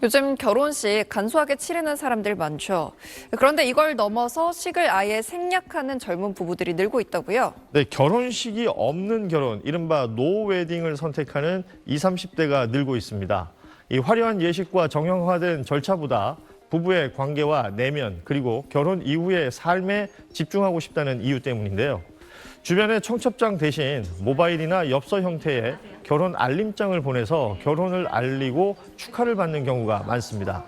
요즘 결혼식 간소하게 치르는 사람들 많죠. 그런데 이걸 넘어서 식을 아예 생략하는 젊은 부부들이 늘고 있다고요. 네, 결혼식이 없는 결혼, 이른바 노웨딩을 선택하는 20, 30대가 늘고 있습니다. 이 화려한 예식과 정형화된 절차보다 부부의 관계와 내면, 그리고 결혼 이후의 삶에 집중하고 싶다는 이유 때문인데요. 주변에 청첩장 대신 모바일이나 엽서 형태의 결혼 알림장을 보내서 결혼을 알리고 축하를 받는 경우가 많습니다.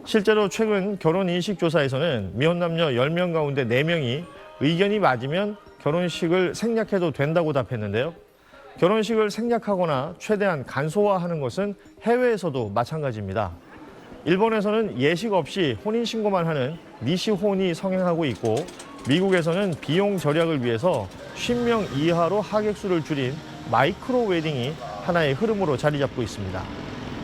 실제로 최근 결혼인식조사에서는 미혼 남녀 10명 가운데 4명이 의견이 맞으면 결혼식을 생략해도 된다고 답했는데요. 결혼식을 생략하거나 최대한 간소화하는 것은 해외에서도 마찬가지입니다. 일본에서는 예식 없이 혼인신고만 하는 니시혼이 성행하고 있고, 미국에서는 비용 절약을 위해서 50명 이하로 하객 수를 줄인 마이크로 웨딩이 하나의 흐름으로 자리 잡고 있습니다.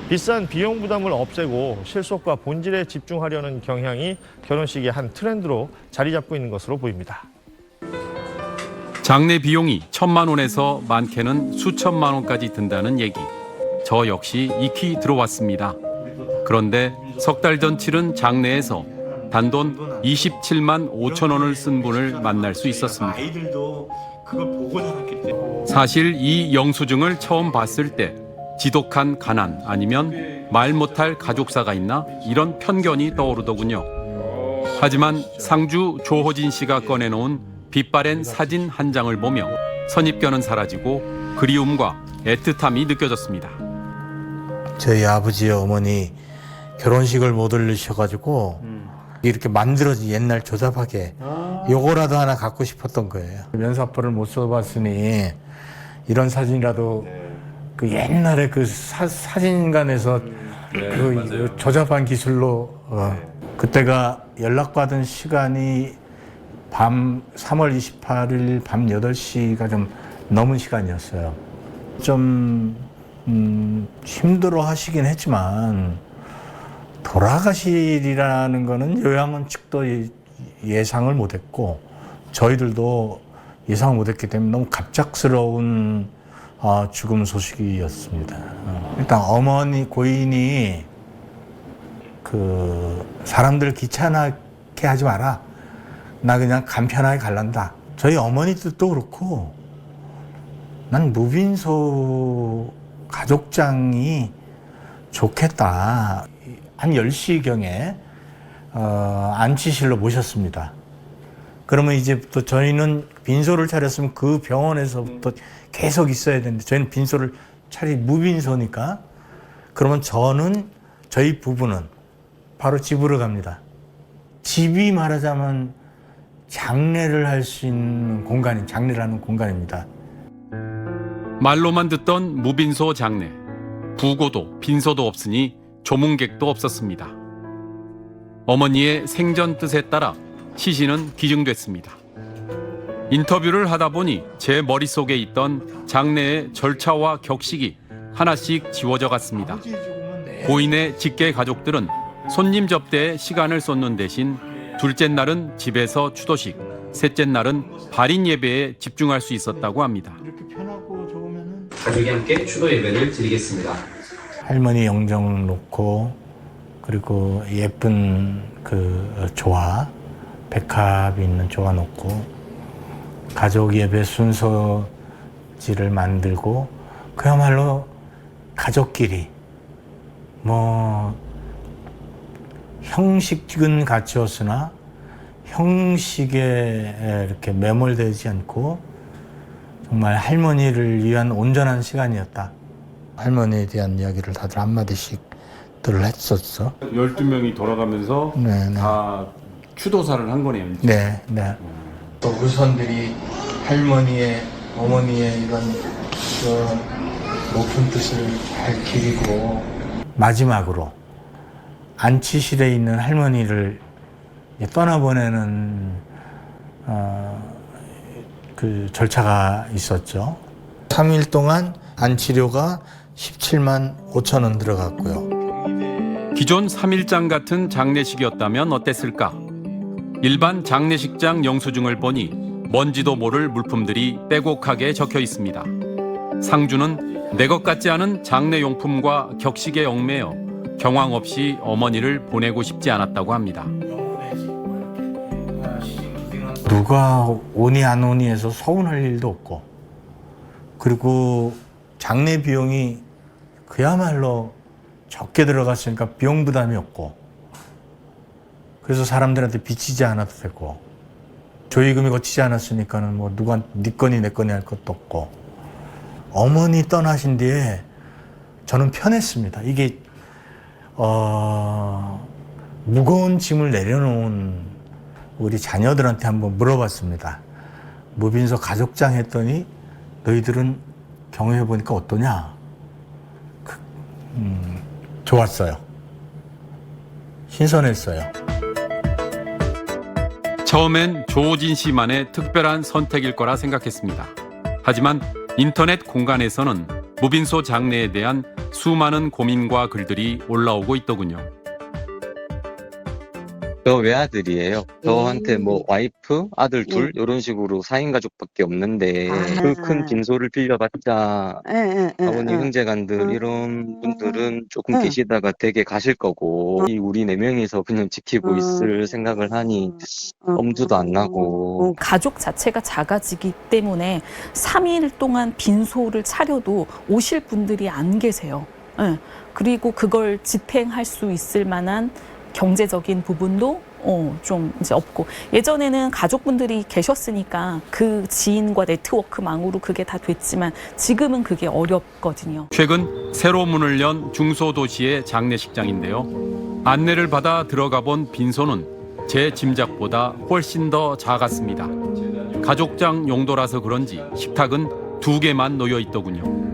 비싼 비용 부담을 없애고 실속과 본질에 집중하려는 경향이 결혼식의 한 트렌드로 자리 잡고 있는 것으로 보입니다. 장례 비용이 1,000만 원에서 많게는 수천만 원까지 든다는 얘기. 저 역시 익히 들어왔습니다. 그런데 석 달 전 치른 장례에서 단돈 27만 5천 원을 쓴 분을 만날 수 있었습니다. 아이들도 그걸 보고 자랐기 때문에. 사실 이 영수증을 처음 봤을 때 지독한 가난 아니면 말 못할 가족사가 있나 이런 편견이 떠오르더군요. 하지만 상주 조호진 씨가 꺼내놓은 빛바랜 사진 한 장을 보며 선입견은 사라지고 그리움과 애틋함이 느껴졌습니다. 저희 아버지 어머니 결혼식을 못 올리셔가지고 이렇게 만들어진 옛날 조잡하게 요거라도 하나 갖고 싶었던 거예요. 면사포를 못 써봤으니 이런 사진이라도 그 옛날에 그 사진관에서 그 조잡한 기술로 그때가 연락받은 시간이 밤 3월 28일 밤 8시가 좀 넘은 시간이었어요. 좀 힘들어 하시긴 했지만 돌아가시리라는 거는 요양원 측도 예상을 못했고 저희들도 예상을 못했기 때문에 너무 갑작스러운 죽음 소식이었습니다. 일단 어머니 고인이 그 사람들 귀찮게 하지 마라. 나 그냥 간편하게 갈란다. 저희 어머니 뜻도 그렇고 난 무빈소 가족장이 좋겠다. 한 10시경에 안치실로 모셨습니다. 그러면 이제부터 저희는 빈소를 차렸으면 그 병원에서부터 계속 있어야 되는데 저희는 빈소를 무빈소니까 그러면 저희 부부는 바로 집으로 갑니다. 집이 말하자면 장례를 할 수 있는 장례라는 공간입니다. 말로만 듣던 무빈소 장례. 부고도 빈소도 없으니 조문객도 없었습니다. 어머니의 생전 뜻에 따라 시신은 기증됐습니다. 인터뷰를 하다 보니 제 머릿속에 있던 장례의 절차와 격식이 하나씩 지워져 갔습니다. 고인의 직계 가족들은 손님 접대에 시간을 쏟는 대신 둘째 날은 집에서 추도식, 셋째 날은 발인 예배에 집중할 수 있었다고 합니다. 가족이 함께 추도 예배를 드리겠습니다. 할머니 영정 놓고 그리고 예쁜 그 조화, 백합이 있는 조화 놓고 가족 예배 순서지를 만들고 그야말로 가족끼리 형식은 갖추었으나 형식에 이렇게 매몰되지 않고 정말 할머니를 위한 온전한 시간이었다. 할머니에 대한 이야기를 다들 한마디씩들 했었어. 12명이 돌아가면서 네. 다 추도사를 한 거네요. 네. 또 후손들이 어머니의 이런 높은 뜻을 밝히고 마지막으로 안치실에 있는 할머니를 떠나보내는 그 절차가 있었죠. 3일 동안 안치료가 17만 5천 원 들어갔고요. 기존 3일장 같은 장례식이었다면 어땠을까? 일반 장례식장 영수증을 보니 뭔지도 모를 물품들이 빼곡하게 적혀 있습니다. 상주는 내 것 같지 않은 장례용품과 격식에 얽매여 경황 없이 어머니를 보내고 싶지 않았다고 합니다. 누가 오니 안 오니 해서 서운할 일도 없고, 그리고 장례 비용이 그야말로 적게 들어갔으니까 비용 부담이 없고, 그래서 사람들한테 비치지 않아도 되고, 조의금이 거치지 않았으니까는 뭐 누가 네 거니 내 거니 할 것도 없고. 어머니 떠나신 뒤에 저는 편했습니다. 이게 무거운 짐을 내려놓은 우리 자녀들한테 한번 물어봤습니다. 무빈소 가족장 했더니 너희들은 경험해보니까 어떠냐? 좋았어요. 신선했어요. 처음엔 조진 씨만의 특별한 선택일 거라 생각했습니다. 하지만 인터넷 공간에서는 무빈소 장례에 대한 수많은 고민과 글들이 올라오고 있더군요. 저 외아들이에요. 저한테 뭐 와이프, 아들 둘 이런 식으로 4인 가족밖에 없는데 그 큰 빈소를 빌려봤자 아버님 형제간들 이런 분들은 조금 계시다가 되게 가실 거고 우리 4명이서 그냥 지키고 있을 생각을 하니 엄두도 안 나고. 가족 자체가 작아지기 때문에 3일 동안 빈소를 차려도 오실 분들이 안 계세요. 그리고 그걸 집행할 수 있을 만한 경제적인 부분도 좀 이제 없고, 예전에는 가족분들이 계셨으니까 그 지인과 네트워크망으로 그게 다 됐지만 지금은 그게 어렵거든요. 최근 새로 문을 연 중소도시의 장례식장인데요. 안내를 받아 들어가 본 빈소는 제 짐작보다 훨씬 더 작았습니다. 가족장 용도라서 그런지 식탁은 2개만 놓여 있더군요.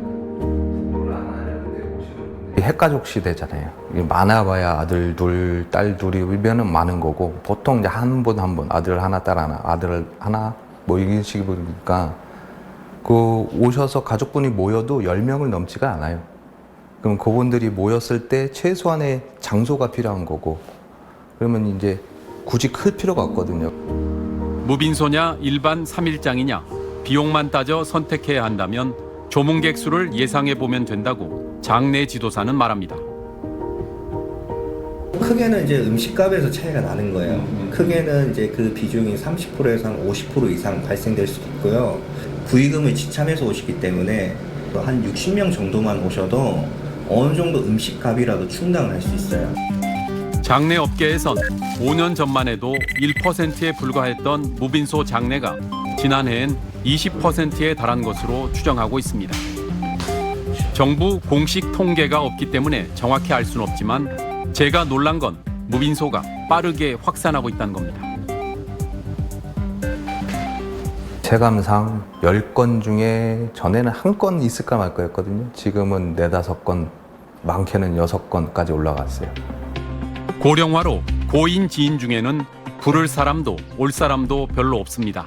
핵가족 시대잖아요. 많아봐야 아들 둘, 딸 둘이면은 많은 거고, 보통 이제 한 분 아들 하나, 딸 하나, 아들 하나 뭐 이런 식이니까 그 오셔서 가족분이 모여도 10명을 넘지가 않아요. 그럼 그분들이 모였을 때 최소한의 장소가 필요한 거고, 그러면 이제 굳이 클 필요가 없거든요. 무빈소냐 일반 3일장이냐 비용만 따져 선택해야 한다면 조문객 수를 예상해 보면 된다고 장례 지도사는 말합니다. 크게는 이제 음식값에서 차이가 나는 거예요. 크게는 이제 그 비중이 30%에서 한 50% 이상 발생될 수도 있고요. 부의금을 지참해서 오시기 때문에 한 60명 정도만 오셔도 어느 정도 음식값이라도 충당을 할 수 있어요. 장례 업계에선 5년 전만 해도 1%에 불과했던 무빈소 장례가 지난해엔 20%에 달한 것으로 추정하고 있습니다. 정부 공식 통계가 없기 때문에 정확히 알 수는 없지만 제가 놀란 건 무빈소가 빠르게 확산하고 있다는 겁니다. 체감상 10건 중에 전에는 1건 있을까 말까 했거든요. 지금은 4, 5건, 많게는 6건까지 올라갔어요. 고령화로 고인 지인 중에는 부를 사람도 올 사람도 별로 없습니다.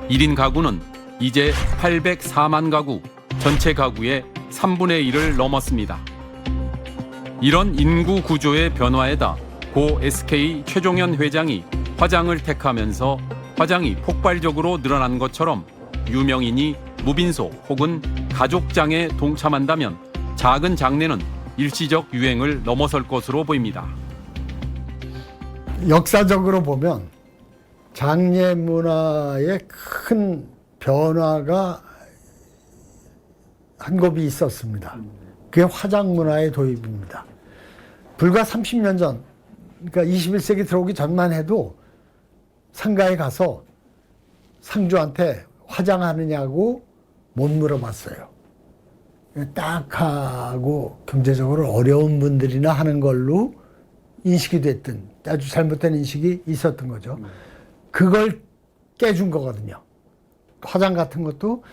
1인 가구는 이제 804만 가구, 전체 가구의 3분의 1을 넘었습니다. 이런 인구 구조의 변화에다 고 SK 최종현 회장이 화장을 택하면서 화장이 폭발적으로 늘어난 것처럼 유명인이 무빈소 혹은 가족장에 동참한다면 작은 장례는 일시적 유행을 넘어설 것으로 보입니다. 역사적으로 보면 장례 문화에 큰 변화가 한 곱이 있었습니다. 그게 화장 문화의 도입입니다. 불과 30년 전, 그러니까 21세기 들어오기 전만 해도 상가에 가서 상주한테 화장하느냐고 못 물어봤어요. 딱하고 경제적으로 어려운 분들이나 하는 걸로 인식이 됐든 아주 잘못된 인식이 있었던 거죠. 그걸 깨준 거거든요. 화장 같은 것도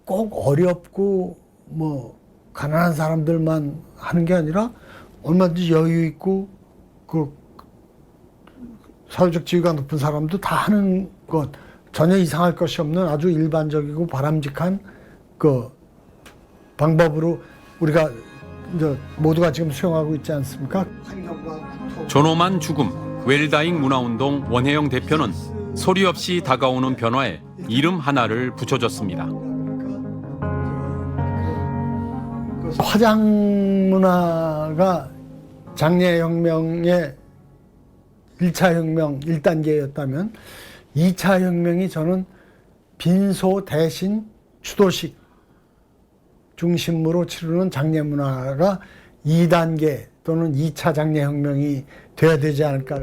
꼭 어렵고 뭐 가난한 사람들만 하는 게 아니라 얼마든지 여유 있고 그 사회적 지위가 높은 사람도 다 하는 것, 전혀 이상할 것이 없는 아주 일반적이고 바람직한 그 방법으로 우리가 이제 모두가 지금 수용하고 있지 않습니까? 존엄한 죽음, 웰다잉 문화운동 원혜영 대표는 소리 없이 다가오는 변화에 이름 하나를 붙여줬습니다. 화장 문화가 장례혁명의 1차 혁명 1단계였다면 2차 혁명이 저는 빈소 대신 추도식 중심으로 치르는 장례 문화가 2단계 또는 2차 장례혁명이 돼야 되지 않을까.